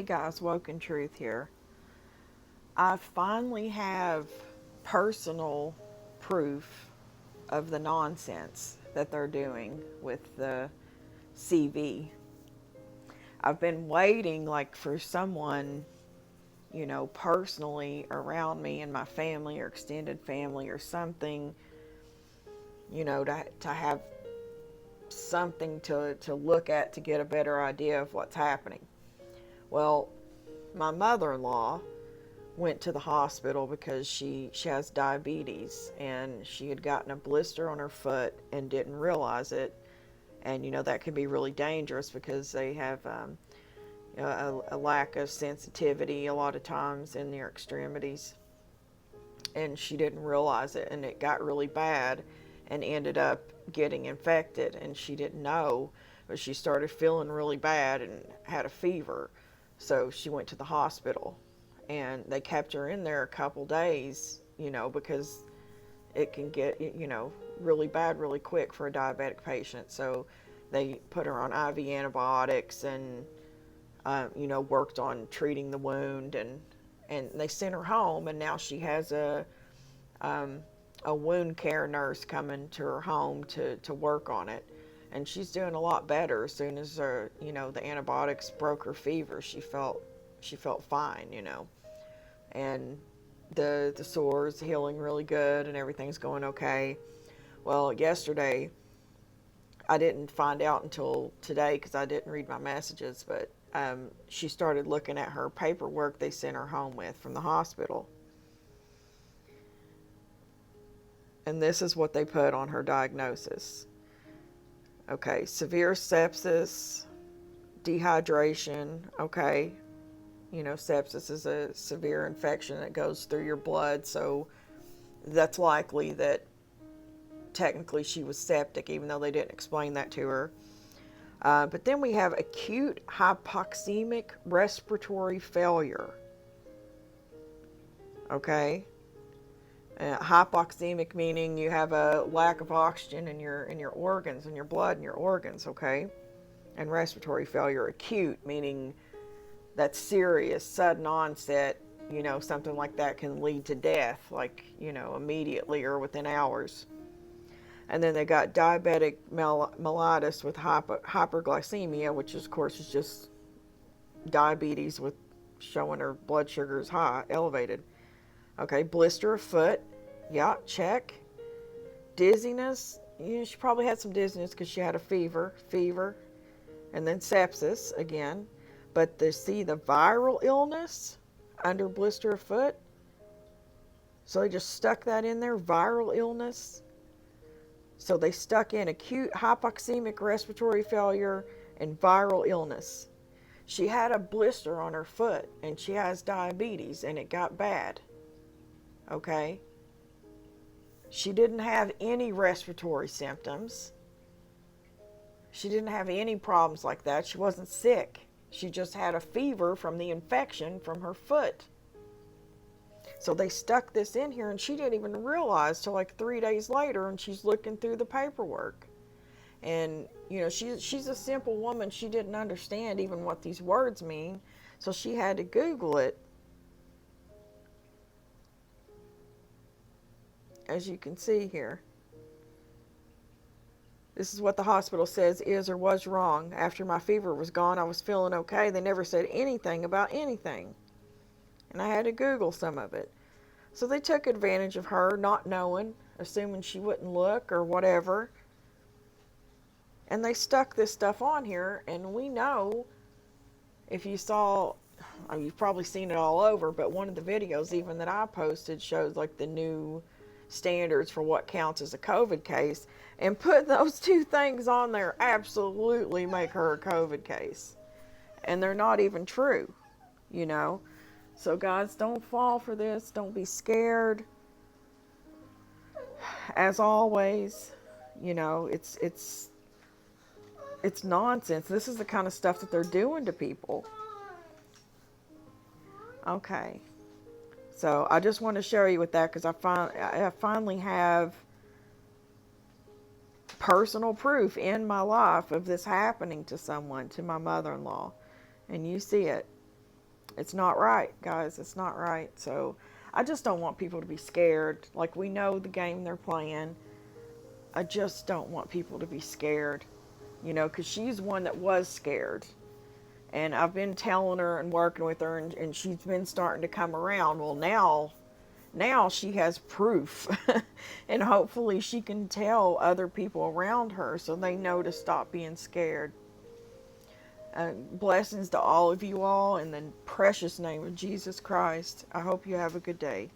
Hey guys, Woken Truth here. I finally have personal proof of the nonsense that they're doing with the CV. I've been waiting for someone, personally around me in my family or extended family or something, to have something to look at to get a better idea of what's happening. Well, my mother-in-law went to the hospital because she has diabetes, and she had gotten a blister on her foot and didn't realize it. And that can be really dangerous because they have a lack of sensitivity a lot of times in their extremities, and she didn't realize it, and it got really bad and ended up getting infected, and she didn't know, but she started feeling really bad and had a fever. So she went to the hospital, and they kept her in there a couple days, because it can get, really bad really quick for a diabetic patient. So they put her on IV antibiotics and, worked on treating the wound, and they sent her home, and now she has a wound care nurse coming to her home to work on it. And she's doing a lot better. As soon as the antibiotics broke her fever, she felt fine, and the sore's healing really good and everything's going okay. Well, yesterday, I didn't find out until today because I didn't read my messages, but she started looking at her paperwork they sent her home with from the hospital. And this is what they put on her diagnosis. Okay, severe sepsis, dehydration, okay. Sepsis is a severe infection that goes through your blood, so that's likely that technically she was septic, even though they didn't explain that to her. But then we have acute hypoxemic respiratory failure. Okay, hypoxemic meaning you have a lack of oxygen in your organs, in your blood, and your organs. Okay, and respiratory failure, acute, meaning that's serious, sudden onset. Something like that can lead to death, immediately or within hours. And then they got diabetic mellitus with hyperglycemia, which of course is just diabetes with showing her blood sugars high, elevated. Okay, blister of foot, yeah, check. Dizziness, she probably had some dizziness because she had a fever, and then sepsis again. But see the viral illness under blister of foot? So they just stuck that in there, viral illness. So they stuck in acute hypoxemic respiratory failure and viral illness. She had a blister on her foot, and she has diabetes, and it got bad. Okay? She didn't have any respiratory symptoms. She didn't have any problems like that. She wasn't sick. She just had a fever from the infection from her foot. So they stuck this in here, and she didn't even realize till 3 days later, and she's looking through the paperwork. And, she's a simple woman. She didn't understand even what these words mean, so she had to Google it. As you can see here. This is what the hospital says is or was wrong. After my fever was gone, I was feeling okay. They never said anything about anything. And I had to Google some of it. So they took advantage of her, not knowing, assuming she wouldn't look or whatever. And they stuck this stuff on here, and we know, if you saw, you've probably seen it all over, but one of the videos even that I posted shows the new standards for what counts as a COVID case, and putting those two things on there absolutely make her a COVID case. And they're not even true, So guys, don't fall for this. Don't be scared. As always, it's nonsense. This is the kind of stuff that they're doing to people. Okay. So I just want to share you with that because I finally have personal proof in my life of this happening to someone, to my mother-in-law. And you see it. It's not right, guys. It's not right. So I just don't want people to be scared. Like, we know the game they're playing. I just don't want people to be scared, you know, because she's one that was scared. And I've been telling her and working with her, and she's been starting to come around. Well, now she has proof. And hopefully she can tell other people around her so they know to stop being scared. Blessings to all of you all in the precious name of Jesus Christ. I hope you have a good day.